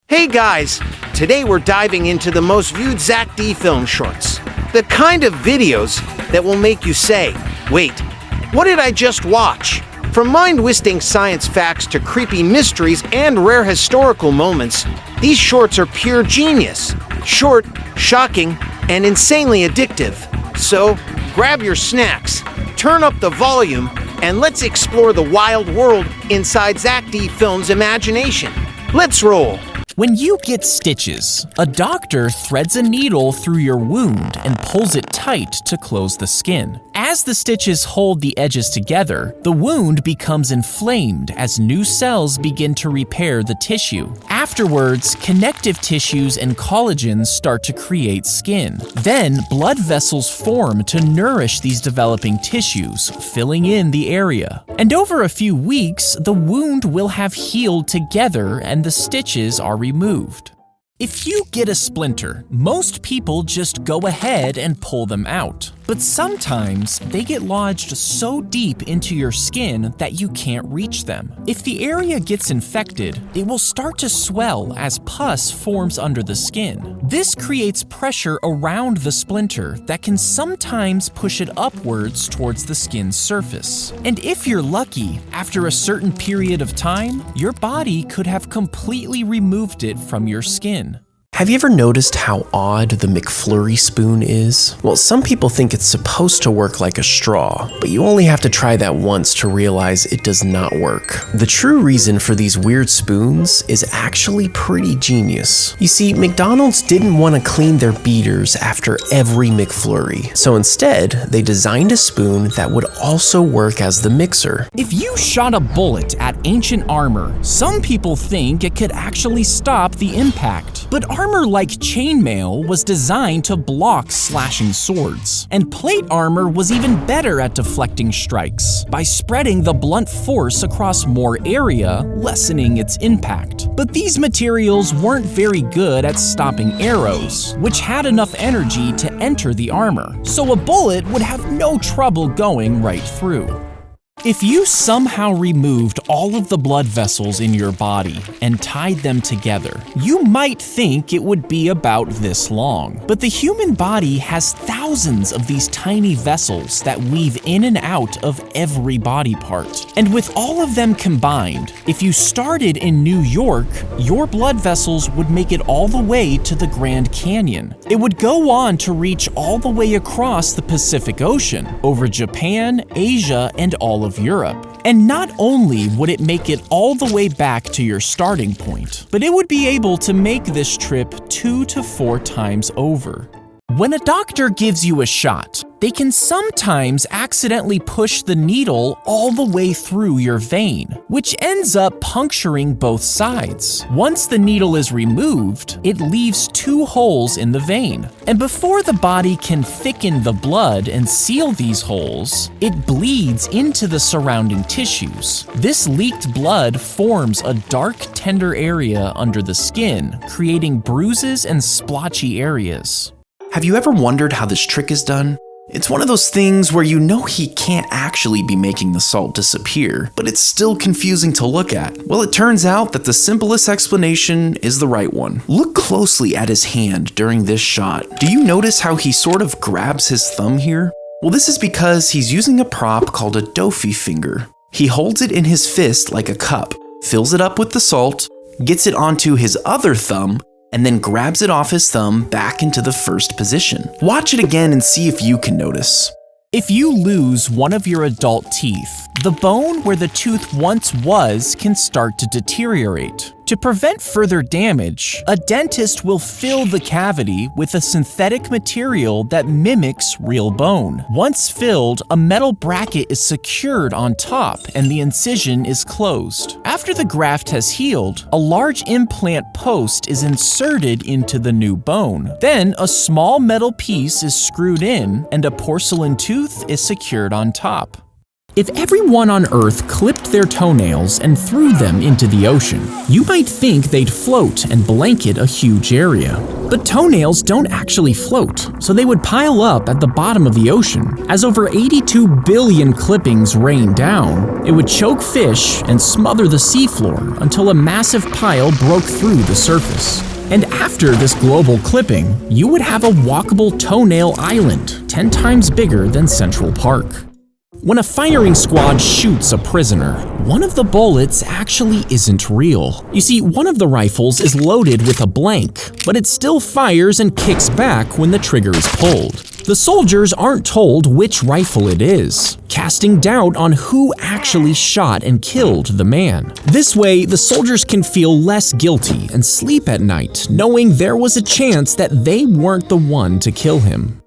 Hey guys, today we're diving into the most viewed Zack D film shorts. The kind of videos that will make you say, wait, what did I just watch? From mind-twisting science facts to creepy mysteries and rare historical moments, these shorts are pure genius. Short, shocking, and insanely addictive. So, grab your snacks, turn up the volume, and let's explore the wild world inside Zack D Film's imagination. Let's roll! When you get stitches, a doctor threads a needle through your wound and pulls it tight to close the skin. As the stitches hold the edges together, the wound becomes inflamed as new cells begin to repair the tissue. Afterwards, connective tissues and collagens start to create skin. Then, blood vessels form to nourish these developing tissues, filling in the area. And over a few weeks, the wound will have healed together and the stitches are removed. If you get a splinter, most people just go ahead and pull them out. But sometimes they get lodged so deep into your skin that you can't reach them. If the area gets infected, it will start to swell as pus forms under the skin. This creates pressure around the splinter that can sometimes push it upwards towards the skin's surface. And if you're lucky, after a certain period of time, your body could have completely removed it from your skin. Have you ever noticed how odd the McFlurry spoon is? Well, some people think it's supposed to work like a straw, but you only have to try that once to realize it does not work. The true reason for these weird spoons is actually pretty genius. You see, McDonald's didn't want to clean their beaters after every McFlurry, so instead, they designed a spoon that would also work as the mixer. If you shot a bullet at ancient armor, some people think it could actually stop the impact. But armor like chainmail was designed to block slashing swords, and plate armor was even better at deflecting strikes by spreading the blunt force across more area, lessening its impact. But these materials weren't very good at stopping arrows, which had enough energy to enter the armor, so a bullet would have no trouble going right through. If you somehow removed all of the blood vessels in your body and tied them together, you might think it would be about this long. But the human body has thousands of these tiny vessels that weave in and out of every body part. And with all of them combined, if you started in New York, your blood vessels would make it all the way to the Grand Canyon. It would go on to reach all the way across the Pacific Ocean, over Japan, Asia, and all of Europe. And not only would it make it all the way back to your starting point, but it would be able to make this trip 2 to 4 times over. When a doctor gives you a shot, they can sometimes accidentally push the needle all the way through your vein, which ends up puncturing both sides. Once the needle is removed, it leaves 2 holes in the vein. And before the body can thicken the blood and seal these holes, it bleeds into the surrounding tissues. This leaked blood forms a dark, tender area under the skin, creating bruises and splotchy areas. Have you ever wondered how this trick is done? It's one of those things where you know he can't actually be making the salt disappear, but it's still confusing to look at. Well, it turns out that the simplest explanation is the right one. Look closely at his hand during this shot. Do you notice how he sort of grabs his thumb here? Well, this is because he's using a prop called a Dofi finger. He holds it in his fist like a cup, fills it up with the salt, gets it onto his other thumb, and then grabs it off his thumb back into the first position. Watch it again and see if you can notice. If you lose one of your adult teeth, the bone where the tooth once was can start to deteriorate. To prevent further damage, a dentist will fill the cavity with a synthetic material that mimics real bone. Once filled, a metal bracket is secured on top and the incision is closed. After the graft has healed, a large implant post is inserted into the new bone. Then, a small metal piece is screwed in and a porcelain tooth is secured on top. If everyone on Earth clipped their toenails and threw them into the ocean, you might think they'd float and blanket a huge area. But toenails don't actually float, so they would pile up at the bottom of the ocean. As over 82 billion clippings rain down, it would choke fish and smother the seafloor until a massive pile broke through the surface. And after this global clipping, you would have a walkable toenail island, 10 times bigger than Central Park. When a firing squad shoots a prisoner, one of the bullets actually isn't real. You see, one of the rifles is loaded with a blank, but it still fires and kicks back when the trigger is pulled. The soldiers aren't told which rifle it is, casting doubt on who actually shot and killed the man. This way, the soldiers can feel less guilty and sleep at night, knowing there was a chance that they weren't the one to kill him.